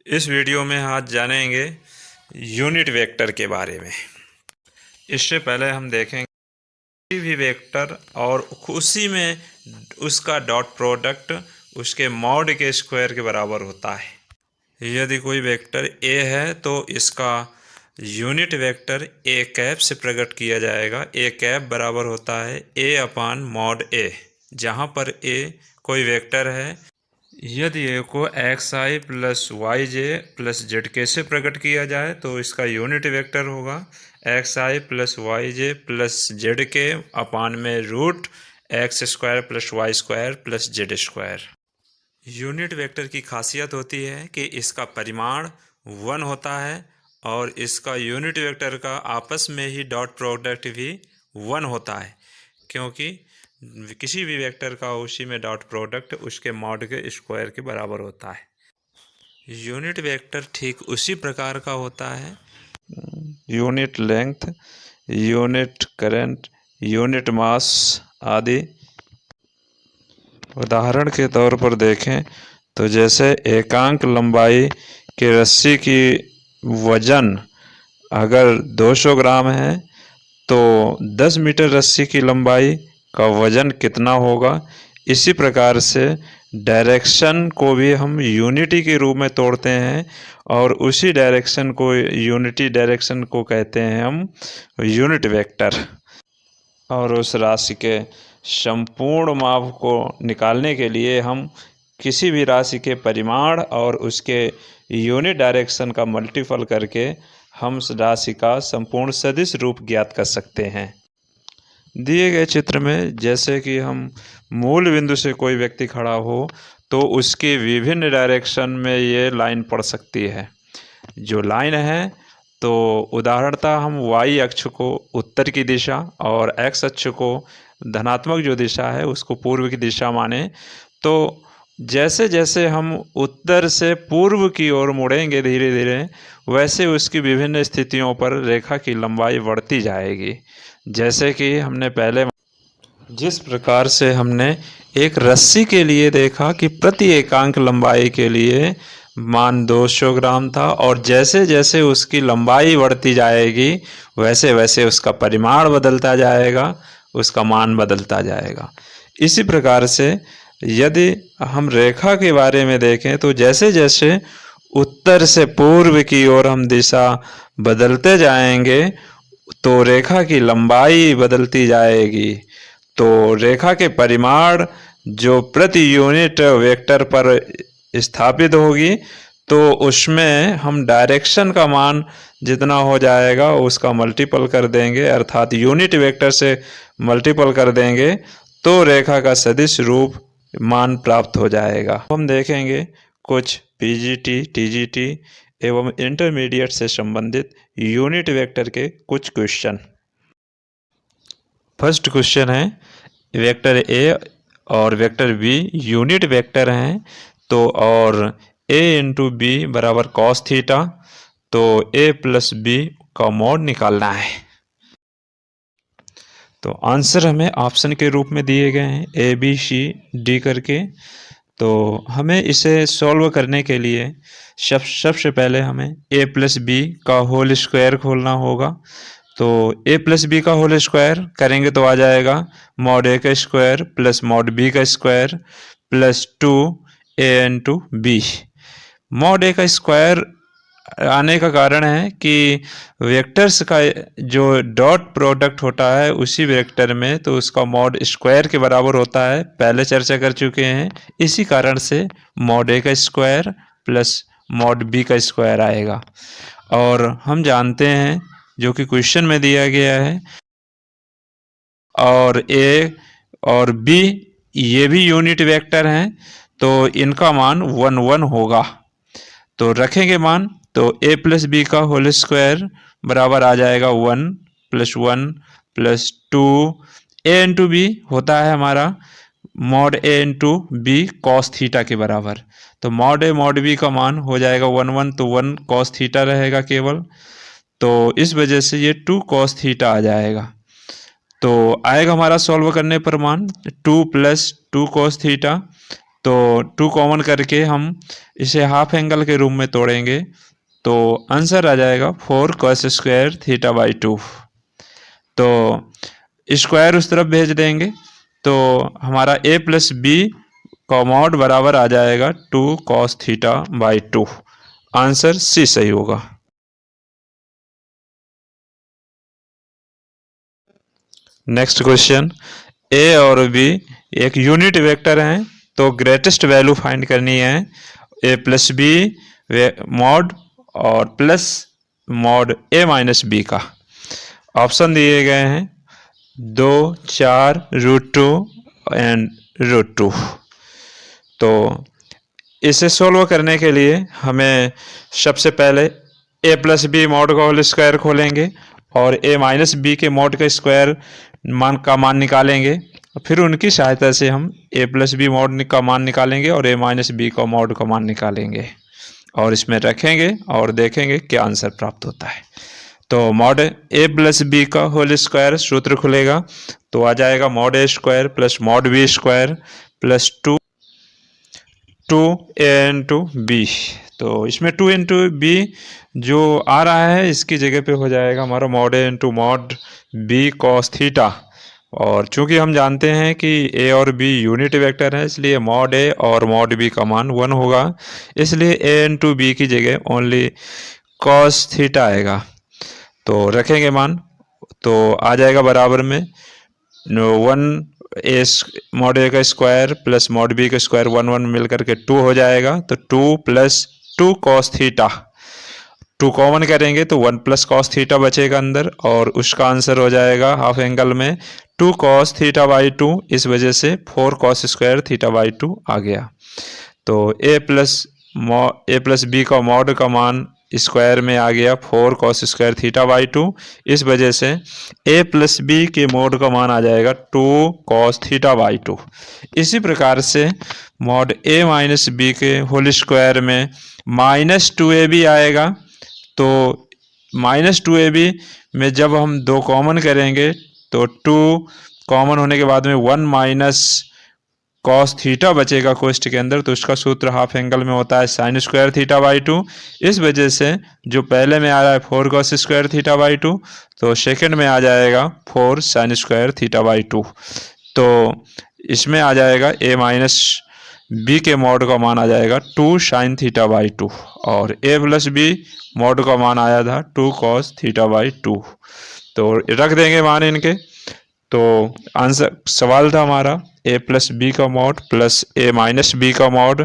इस वीडियो में आज जानेंगे यूनिट वेक्टर के बारे में। इससे पहले हम देखेंगे किसी भी वेक्टर और उसी में उसका डॉट प्रोडक्ट उसके मॉड के स्क्वायर के बराबर होता है। यदि कोई वेक्टर ए है तो इसका यूनिट वेक्टर ए कैप से प्रकट किया जाएगा। ए कैप बराबर होता है ए अपान मॉड ए, जहाँ पर ए कोई वेक्टर है। यदि ए को X I plus Y J plus Z K से प्रकट किया जाए तो इसका यूनिट वेक्टर होगा X I plus Y J plus Z K अपान में root X square plus Y square plus Z square. Unit vector की खासियत होती है कि इसका परिमाण 1 होता है और इसका यूनिट वेक्टर का आपस में ही डॉट प्रोडक्ट भी 1 होता है, क्योंकि किसी भी वेक्टर का उसी में डॉट प्रोडक्ट उसके मॉड के स्क्वायर के बराबर होता है। यूनिट वेक्टर ठीक उसी प्रकार का होता है। Unit length, unit current, unit mass आदि। उदाहरण के तौर पर देखें तो जैसे एकांक लंबाई की रस्सी की वजन अगर 200 ग्राम है तो 10 मीटर रस्सी की लंबाई का वजन कितना होगा। इसी प्रकार से डायरेक्शन को भी हम यूनिटी के रूप में तोड़ते हैं और उसी डायरेक्शन को यूनिटी डायरेक्शन को कहते हैं हम यूनिट वेक्टर। और उस राशि के संपूर्ण माप को निकालने के लिए हम किसी भी राशि के परिमाण और उसके यूनिट डायरेक्शन का मल्टीपल करके हम उस राशि का संपूर्ण सदिश रूप ज्ञात कर सकते हैं। दिए गए चित्र में जैसे कि हम मूल बिंदु से कोई व्यक्ति खड़ा हो तो उसके विभिन्न डायरेक्शन में ये लाइन पड़ सकती है। जो लाइन है तो उदाहरणतः हम वाई अक्ष को उत्तर की दिशा और एक्स अक्ष को धनात्मक जो दिशा है उसको पूर्व की दिशा माने। तो जैसे जैसे हम उत्तर से पूर्व की ओर मुड़ेंगे धीरे धीरे, वैसे उसकी विभिन्न स्थितियों पर रेखा की लंबाई बढ़ती जाएगी। जैसे कि हमने पहले जिस प्रकार से हमने एक रस्सी के लिए देखा कि प्रति एकांक लंबाई के लिए मान 200 ग्राम था और जैसे जैसे उसकी लंबाई बढ़ती जाएगी वैसे वैसे उसका परिमाण बदलता जाएगा, उसका मान बदलता जाएगा। इसी प्रकार से यदि हम रेखा के बारे में देखें तो जैसे जैसे उत्तर से पूर्व की ओर हम दिशा बदलते जाएंगे तो रेखा की लंबाई बदलती जाएगी। तो रेखा के परिमाण जो प्रति यूनिट वेक्टर पर स्थापित होगी तो उसमें हम डायरेक्शन का मान जितना हो जाएगा उसका मल्टीपल कर देंगे, अर्थात यूनिट वेक्टर से मल्टीपल कर देंगे तो रेखा का सदिश रूप मान प्राप्त हो जाएगा। हम देखेंगे कुछ पीजीटी, टीजीटी एवं इंटरमीडिएट से संबंधित यूनिट वेक्टर के कुछ क्वेश्चन। फर्स्ट क्वेश्चन है वेक्टर ए और वेक्टर बी यूनिट वेक्टर हैं तो और a इंटू बी बराबर कॉस थीटा, तो a प्लस बी का मॉड निकालना है। तो आंसर हमें ऑप्शन के रूप में दिए गए हैं ए बी सी डी करके। तो हमें इसे सॉल्व करने के लिए सबसे पहले हमें a प्लस बी का होल स्क्वायर खोलना होगा। तो a प्लस बी का होल स्क्वायर करेंगे तो आ जाएगा मॉड a का स्क्वायर प्लस मॉड b का square plus 2a into B. Mod a का स्क्वायर आने का कारण है कि वेक्टर्स का जो डॉट प्रोडक्ट होता है उसी वेक्टर में तो उसका मॉड स्क्वायर के बराबर होता है, पहले चर्चा कर चुके हैं। इसी कारण से मॉड a का स्क्वायर प्लस मॉड b का स्क्वायर आएगा। और हम जानते हैं जो कि क्वेश्चन में दिया गया है और a और b ये भी यूनिट वेक्टर हैं तो इनका मान 1 1 होगा। तो रखेंगे मान तो a प्लस बी का होल स्क्वायर बराबर आ जाएगा 1 plus 1 plus 2 a into B होता है हमारा mod a into B cos theta के बराबर। तो मॉड a मॉड b का मान हो जाएगा 1 1, तो 1 कॉस थीटा रहेगा केवल, तो इस वजह से ये 2 कॉस थीटा आ जाएगा। तो आएगा हमारा सॉल्व करने पर मान 2 प्लस 2 कॉस थीटा तो 2 कॉमन करके हम इसे हाफ एंगल के रूप में तोड़ेंगे तो आंसर आ जाएगा 4 cos स्क्वायर थीटा बाई 2। तो स्क्वायर उस तरफ भेज देंगे तो हमारा a प्लस बी का मॉड बराबर आ जाएगा 2 cos theta by 2। Answer C सही होगा। नेक्स्ट क्वेश्चन, ए और बी एक यूनिट वेक्टर हैं तो ग्रेटेस्ट वैल्यू फाइंड करनी है ए प्लस बी मॉड और plus mod A minus B का। ऑप्शन दिए गए हैं 2, 4, √2 एंड √2। तो इसे सोल्व करने के लिए हमें सबसे पहले ए प्लस बी मॉड का होल स्क्वायर खोलेंगे और ए माइनस बी के मॉड का स्क्वायर मान निकालेंगे। फिर उनकी सहायता से हम ए प्लस बी मॉड का मान निकालेंगे और ए माइनस बी का मॉड का मान निकालेंगे और इसमें रखेंगे और देखेंगे क्या आंसर प्राप्त होता है। तो मॉड ए प्लस बी का होल स्क्वायर सूत्र खुलेगा तो आ जाएगा mod A square plus mod B square plus 2 A into B. तो इसमें 2 इंटू बी जो आ रहा है इसकी जगह पे हो जाएगा हमारा mod A into mod B cos theta. और चूंकि हम जानते हैं कि ए और बी यूनिट वेक्टर है इसलिए मॉड ए और मॉड बी का मान 1 होगा, इसलिए ए इंटू बी की जगह ओनली कॉस थीटा आएगा। तो रखेंगे मान तो आ जाएगा बराबर में 1 मॉड ए का स्क्वायर प्लस मॉड बी का स्क्वायर 1 1 मिलकर के 2 हो जाएगा। तो 2 प्लस 2 कॉस थीटा, 2 कॉमन करेंगे तो 1 प्लस कॉस थीटा बचेगा अंदर और उसका आंसर हो जाएगा हाफ एंगल में 2 कॉस थीटा बाई 2। इस वजह से 4 कॉस स्क्वायर थीटा बाई 2 आ गया। तो ए प्लस बी का मॉड का मान स्क्वायर में आ गया 4 कॉस स्क्वायर थीटा बाई 2। इस वजह से ए प्लस बी के मॉड का मान आ जाएगा 2 कॉस थीटा बाई 2। इसी प्रकार से मॉड ए माइनस बी के होल स्क्वायर में -2ab आएगा। तो -2ab में जब हम 2 कॉमन करेंगे तो 2 कॉमन होने के बाद में 1 माइनस कॉस थीटा बचेगा कोष्ट के अंदर, तो उसका सूत्र हाफ एंगल में होता है साइन स्क्वायर थीटा बाई 2। इस वजह से जो पहले में आ रहा है 4 कॉस स्क्वायर थीटा बाई 2 तो सेकंड में आ जाएगा 4 साइन स्क्वायर थीटा बाई 2। तो इसमें आ जाएगा ए माइनस बी के मॉड का मान आ जाएगा 2 साइन थीटा बाई 2 और ए प्लस बी मॉड का मान आया था 2 कॉस थीटा बाई 2। तो रख देंगे मान इनके। तो आंसर सवाल था हमारा ए प्लस बी का मॉड प्लस ए माइनस बी का मॉड।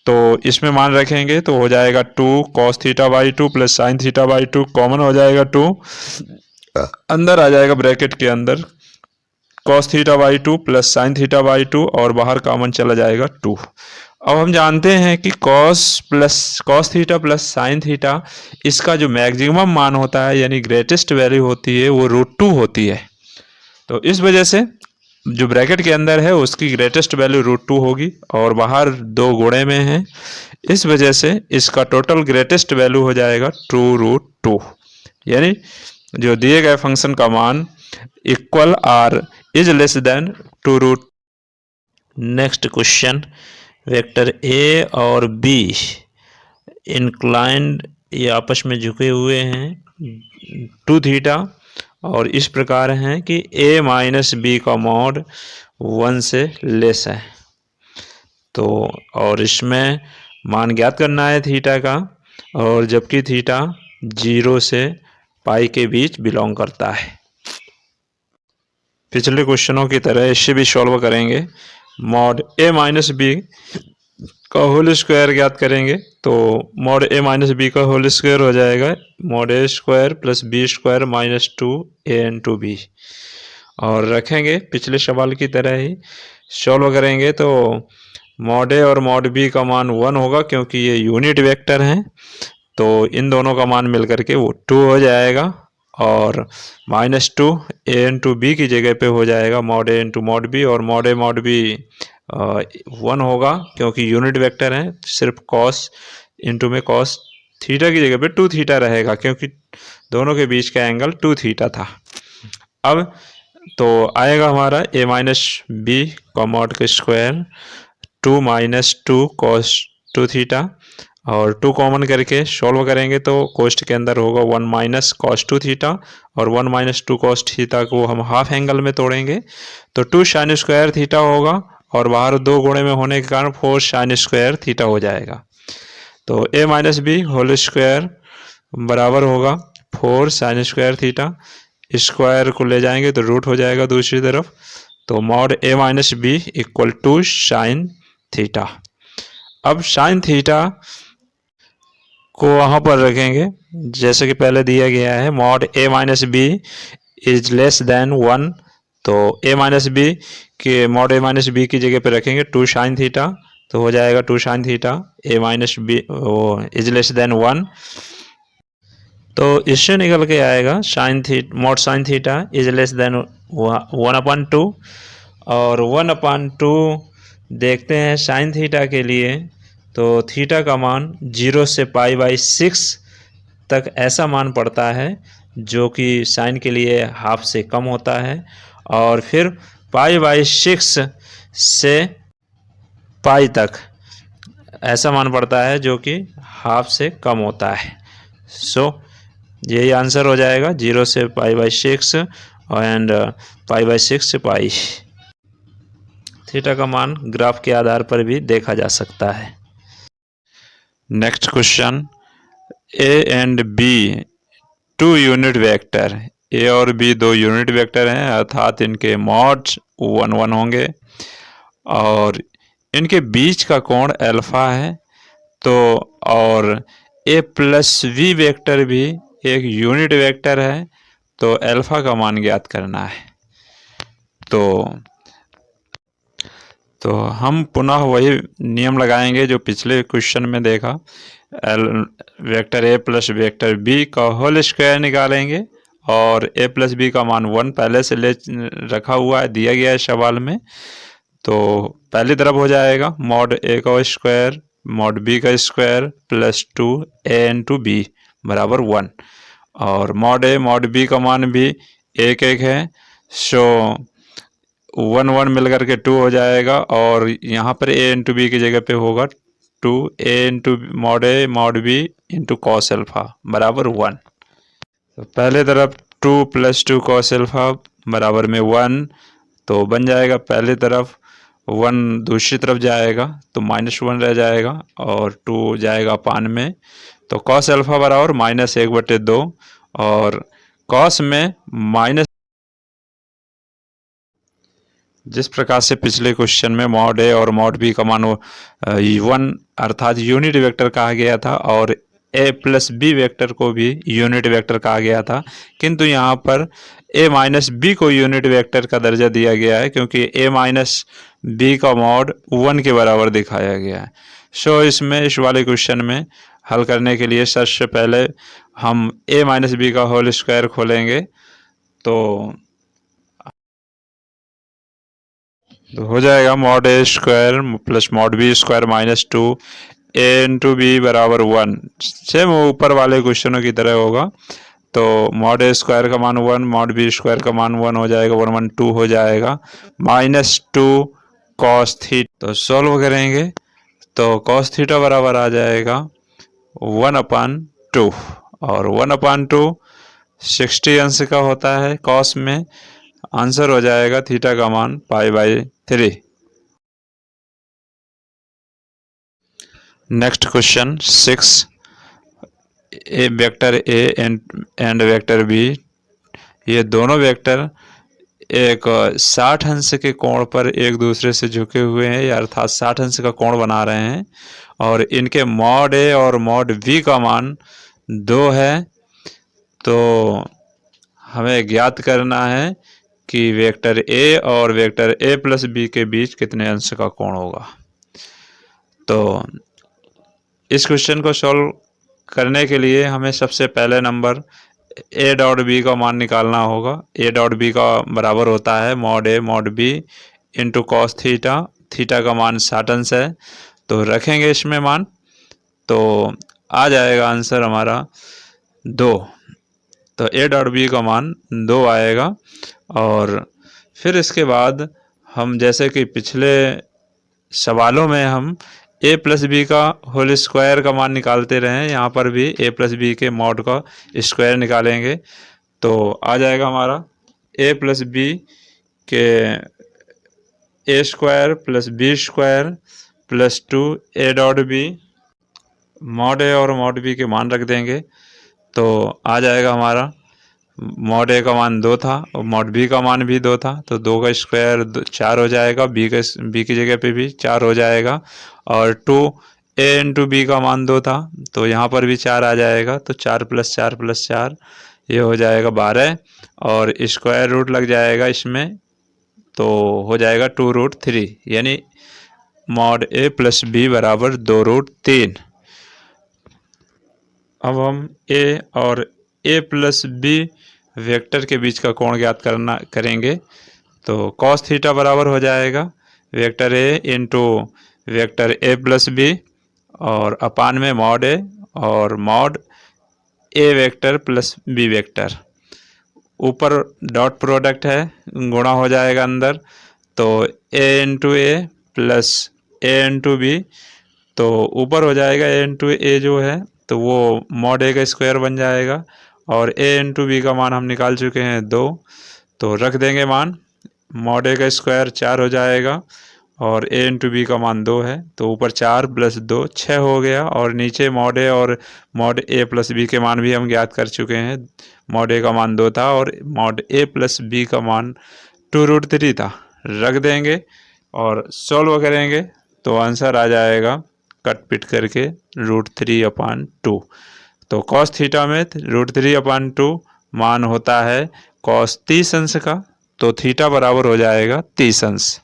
तो इसमें मान रखेंगे तो हो जाएगा 2 cos theta by 2 plus sine theta by 2, common हो जाएगा 2, अंदर आ जाएगा ब्रैकेट के अंदर cos theta by 2 plus sine theta by 2 और बाहर कॉमन चला जाएगा 2। अब हम जानते हैं कि cos theta plus sine theta इसका जो मैक्सिमम मान होता है यानी ग्रेटेस्ट वैल्यू होती है वो √2 होती है। तो इस वजह से जो ब्रैकेट के अंदर है उसकी ग्रेटेस्ट वैल्यू √2 होगी और बाहर 2 गुणे में है, इस वजह से इसका टोटल ग्रेटेस्ट वैल्यू हो जाएगा 2√2। यानी जो दिए गए फंक्शन का मान equal or is less than 2√। Next question, vector A और बी इंक्लाइंड ये आपस में झुके हुए हैं 2 थीटा और इस प्रकार हैं कि a माइनस बी का मॉड 1 से लेस है। तो और इसमें मान ज्ञात करना है थीटा का और जबकि थीटा 0 से पाई के बीच बिलोंग करता है। पिछले क्वेश्चनों की तरह इसे भी सॉल्व करेंगे। मॉड a माइनस बी का होल स्क्वायर ज्ञात करेंगे तो मॉड ए माइनस बी का होल स्क्वायर हो जाएगा mod A square plus B square minus 2 A into B और रखेंगे पिछले सवाल की तरह ही सॉल्व करेंगे तो मॉड ए और मॉड बी का मान 1 होगा क्योंकि ये यूनिट वेक्टर हैं। तो इन दोनों का मान मिलकर के वो 2 हो जाएगा और -2 ए इंटू बी की जगह पे हो जाएगा mod A into mod B और मॉड ए मॉड बी 1 होगा क्योंकि यूनिट वेक्टर है। सिर्फ कॉस इंटू में कॉस थीटा की जगह पे 2 थीटा रहेगा क्योंकि दोनों के बीच का एंगल 2 थीटा था। अब तो आएगा हमारा ए माइनस बी का मॉड का स्क्वायर 2 माइनस 2 कॉस 2 थीटा, और 2 कॉमन करके सॉल्व करेंगे तो कोष्ट के अंदर होगा 1 माइनस कॉस 2 थीटा, और 1 माइनस 2 कॉस थीटा को हम हाफ एंगल में तोड़ेंगे तो 2 साइन स्क्वायर थीटा होगा, और बाहर 2 गुणे में होने के कारण 4 साइन स्क्वायर थीटा हो जाएगा। तो a minus B whole square बराबर होगा 4 साइन स्क्वायर थीटा, स्क्वायर को ले जाएंगे तो रूट हो जाएगा दूसरी तरफ, तो mod a minus B equal to sine theta. अब साइन थीटा को वहाँ पर रखेंगे जैसे कि पहले दिया गया है, mod a minus B is less than 1, तो a माइनस बी के मॉड a माइनस बी की जगह पे रखेंगे 2 साइन थीटा, तो हो जाएगा 2 sine theta a minus B is less than 1, तो इससे निकल के आएगा sine theta mod sine theta is less than 1/2, और 1/2 देखते हैं साइन थीटा के लिए, तो थीटा का मान 0 से π/6 तक ऐसा मान पड़ता है जो कि साइन के लिए हाफ से कम होता है, और फिर π/6 से पाई तक ऐसा मान पड़ता है जो कि हाफ से कम होता है। सो यही आंसर हो जाएगा 0 से π/6 एंड π/6 से पाई। थीटा का मान ग्राफ के आधार पर भी देखा जा सकता है। Next question, A and B 2 unit vector, A और बी 2 यूनिट वेक्टर हैं, अर्थात इनके मॉड्स 1 1 होंगे, और इनके बीच का कोण अल्फा है, तो और ए प्लस बी वेक्टर भी एक यूनिट वेक्टर है, तो अल्फा का मान ज्ञात करना है। तो हम पुनः वही नियम लगाएंगे जो पिछले क्वेश्चन में देखा, vector A plus vector B का होल स्क्वायर निकालेंगे, और ए प्लस बी का मान 1 पहले से ले रखा हुआ है, दिया गया है सवाल में, तो पहली तरफ हो जाएगा मॉड ए का स्क्वायर मॉड बी का square plus 2 A into B बराबर 1, और मॉड ए मॉड बी का मान भी 1 1 है, सो 1 1 मिलकर के 2 हो जाएगा, और यहाँ पर a इंटू बी की जगह पे होगा 2 a into mod A mod B into cos alpha बराबर 1। तो पहले तरफ 2 प्लस 2 कॉस अल्फा बराबर में 1, तो बन जाएगा पहले तरफ 1 दूसरी तरफ जाएगा तो -1 रह जाएगा, और 2 जाएगा अपान में, तो कॉस अल्फा बराबर -1/2, और कॉस में माइनस, जिस प्रकार से पिछले क्वेश्चन में मॉड ए और मॉड बी का मान 1 अर्थात यूनिट वेक्टर कहा गया था, और ए प्लस बी वेक्टर को भी यूनिट वेक्टर कहा गया था, किंतु यहाँ पर ए माइनस बी को यूनिट वेक्टर का दर्जा दिया गया है, क्योंकि ए माइनस बी का मॉड 1 के बराबर दिखाया गया है। सो इसमें इस वाले क्वेश्चन में हल करने के लिए सबसे पहले हम ए माइनस बी का होल स्क्वायर खोलेंगे, तो हो जाएगा mod A square plus mod B square -2 A into B बराबर 1, सेम ऊपर वाले क्वेश्चनों की तरह होगा, तो मॉड ए स्क्वायर का मान 1 मॉड बी स्क्वायर का मान 1 हो जाएगा, 1 1 2 हो जाएगा, -2 कॉस थीटा, तो सॉल्व करेंगे तो कॉस थीटा बराबर आ जाएगा 1/2, और 1/2 60 अंश का होता है कॉस में, आंसर हो जाएगा थीटा का मान π/3। Next question 6, A vector A and vector B, ये दोनों वेक्टर एक 60 अंश के कोण पर एक दूसरे से झुके हुए हैं, अर्थात 60 अंश का कोण बना रहे हैं, और इनके मॉड ए और मॉड बी का मान 2 है, तो हमें ज्ञात करना है कि वेक्टर ए और वेक्टर ए प्लस बी के बीच कितने अंश का कोण होगा। तो इस क्वेश्चन को सॉल्व करने के लिए हमें सबसे पहले नंबर ए डॉट बी का मान निकालना होगा। ए डॉट बी का बराबर होता है mod A mod B into cos theta, theta का मान 60 अंश है, तो रखेंगे इसमें मान, तो आ जाएगा आंसर हमारा 2, तो ए डॉट बी का मान 2 आएगा। और फिर इसके बाद हम जैसे कि पिछले सवालों में हम a प्लस बी का होल स्क्वायर का मान निकालते रहे हैं, यहाँ पर भी a प्लस बी के मॉड का स्क्वायर निकालेंगे तो आ जाएगा हमारा a प्लस बी के A square plus B square plus 2 a dot B. Mod A और मॉड बी के मान रख देंगे तो आ जाएगा हमारा मॉड ए का मान 2 था और मॉड बी का मान भी 2 था, तो 2 का स्क्वायर 4 हो जाएगा, बी की जगह पे भी 4 हो जाएगा। और 2 ए इंटू बी का मान 2 था तो यहाँ पर भी 4 आ जाएगा, तो 4 प्लस 4 प्लस 4 ये हो जाएगा 12 और स्क्वायर रूट लग जाएगा इसमें तो हो जाएगा 2√3, यानी मॉड ए प्लस बी बराबर 2√3। अब हम ए और ए प्लस बी वेक्टर के बीच का कोण ज्ञात करेंगे तो cos थीटा बराबर हो जाएगा vector A into vector A plus B और अपान में मॉड ए और mod A vector plus B vector, ऊपर डॉट प्रोडक्ट है गुणा हो जाएगा अंदर तो A into A plus A into B, तो ऊपर हो जाएगा ए इंटू ए जो है तो वो मॉड ए का स्क्वायर बन जाएगा और a इंटू बी का मान हम निकाल चुके हैं 2, तो रख देंगे मान, मॉड ए का स्क्वायर 4 हो जाएगा और a इंटू बी का मान 2 है तो ऊपर 4 प्लस 2 6 हो गया और नीचे मॉड ए और मॉड ए प्लस बी के मान भी हम ज्ञात कर चुके हैं। मॉड ए का मान 2 था और मॉड ए प्लस बी का मान 2√3 था, रख देंगे और सॉल्व करेंगे तो आंसर आ जाएगा कट पिट करके √3/2। तो cos थीटा में √3/2 मान होता है cos 30 अंश का, तो थीटा बराबर हो जाएगा 30 अंश।